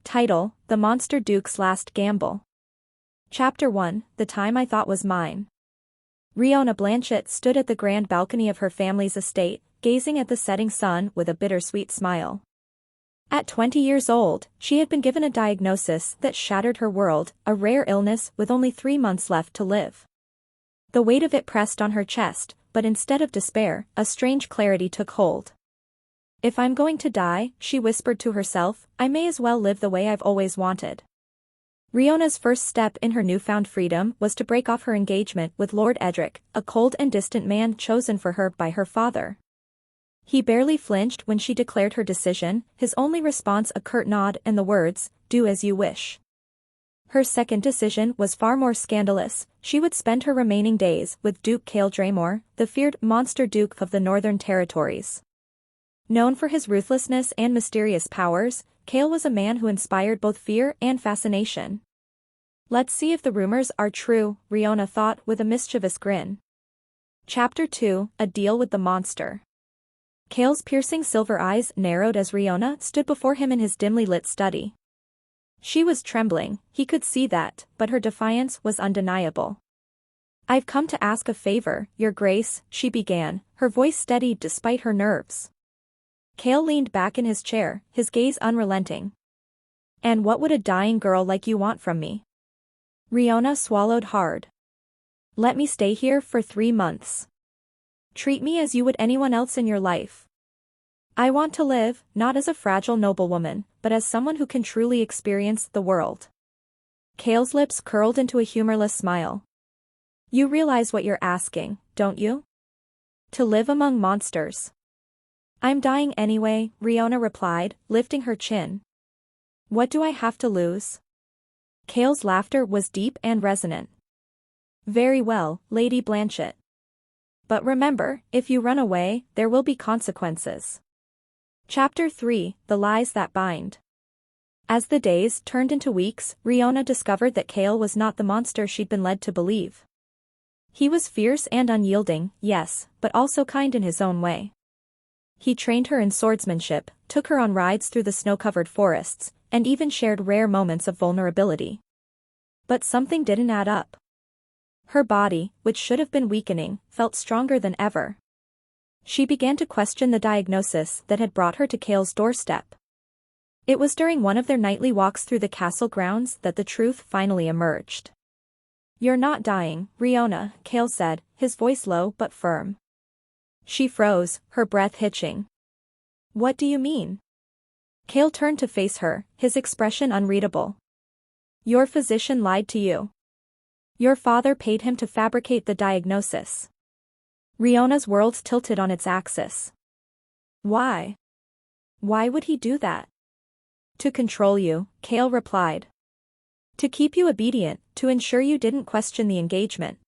Title: The Monster Duke's Last Gamble. Chapter 1, The Time I Thought Was Mine. Rionah Blanchett stood at the grand balcony of her family's estate, gazing at the setting sun with a bittersweet smile. At 20 years old, she had been given a diagnosis that shattered her world, a rare illness with only 3 months left to live. The weight of it pressed on her chest, but instead of despair, a strange clarity took hold. "If I'm going to die," she whispered to herself, "I may as well live the way I've always wanted." Rionah's first step in her newfound freedom was to break off her engagement with Lord Edric, a cold and distant man chosen for her by her father. He barely flinched when she declared her decision, his only response a curt nod and the words, "Do as you wish." Her second decision was far more scandalous. She would spend her remaining days with Duke Chaol Draymore, the feared monster duke of the Northern Territories. Known for his ruthlessness and mysterious powers, Chaol was a man who inspired both fear and fascination. "Let's see if the rumors are true," Rionah thought with a mischievous grin. Chapter 2, A Deal with the Monster. Chaol's piercing silver eyes narrowed as Rionah stood before him in his dimly lit study. She was trembling, he could see that, but her defiance was undeniable. "I've come to ask a favor, Your Grace," she began, her voice steady despite her nerves. Chaol leaned back in his chair, his gaze unrelenting. "And what would a dying girl like you want from me?" Rionah swallowed hard. "Let me stay here for 3 months. Treat me as you would anyone else in your life. I want to live, not as a fragile noblewoman, but as someone who can truly experience the world." Chaol's lips curled into a humorless smile. "You realize what you're asking, don't you? To live among monsters." "I'm dying anyway," Rionah replied, lifting her chin. "What do I have to lose?" Chaol's laughter was deep and resonant. "Very well, Lady Blanchett. But remember, if you run away, there will be consequences." Chapter 3, The Lies That Bind. As the days turned into weeks, Rionah discovered that Chaol was not the monster she'd been led to believe. He was fierce and unyielding, yes, but also kind in his own way. He trained her in swordsmanship, took her on rides through the snow-covered forests, and even shared rare moments of vulnerability. But something didn't add up. Her body, which should have been weakening, felt stronger than ever. She began to question the diagnosis that had brought her to Chaol's doorstep. It was during one of their nightly walks through the castle grounds that the truth finally emerged. "You're not dying, Rionah," Chaol said, his voice low but firm. She froze, her breath hitching. "What do you mean?" Chaol turned to face her, his expression unreadable. "Your physician lied to you. Your father paid him to fabricate the diagnosis." Rionah's world tilted on its axis. "Why? Why would he do that?" "To control you," Chaol replied. "To keep you obedient, to ensure you didn't question the engagement."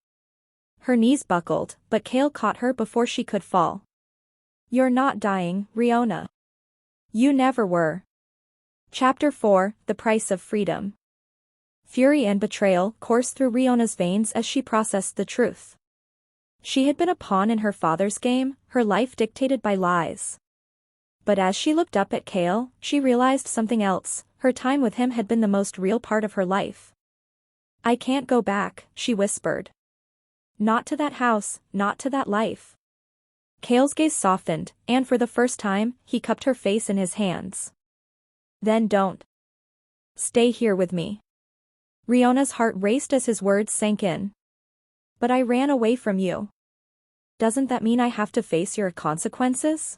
Her knees buckled, but Chaol caught her before she could fall. "You're not dying, Rionah. You never were." Chapter 4, The Price of Freedom. Fury and betrayal coursed through Rionah's veins as she processed the truth. She had been a pawn in her father's game, her life dictated by lies. But as she looked up at Chaol, she realized something else. Her time with him had been the most real part of her life. "I can't go back," she whispered. "Not to that house, not to that life." Chaol's gaze softened, and for the first time, he cupped her face in his hands. "Then don't. Stay here with me." Rionah's heart raced as his words sank in. "But I ran away from you. Doesn't that mean I have to face your consequences?"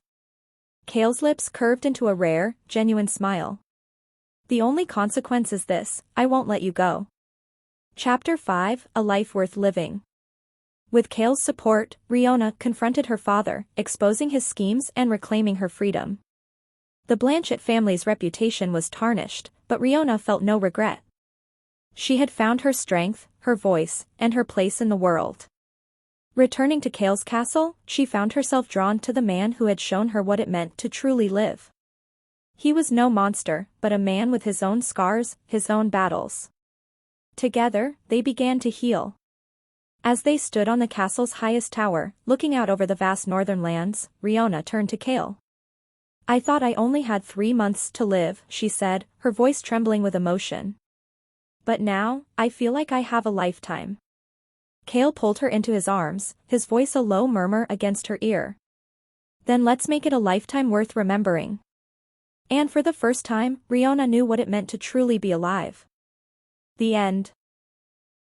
Chaol's lips curved into a rare, genuine smile. "The only consequence is this: I won't let you go." Chapter 5, A Life Worth Living. With Chaol's support, Rionah confronted her father, exposing his schemes and reclaiming her freedom. The Blanchett family's reputation was tarnished, but Rionah felt no regret. She had found her strength, her voice, and her place in the world. Returning to Chaol's castle, she found herself drawn to the man who had shown her what it meant to truly live. He was no monster, but a man with his own scars, his own battles. Together, they began to heal. As they stood on the castle's highest tower, looking out over the vast northern lands, Rionah turned to Chaol. I thought I only had 3 months to live, she said, her voice trembling with emotion. But now, I feel like I have a lifetime. Kale pulled her into his arms, his voice a low murmur against her ear. Then let's make it a lifetime worth remembering. And for the first time, Riona knew what it meant to truly be alive. The end.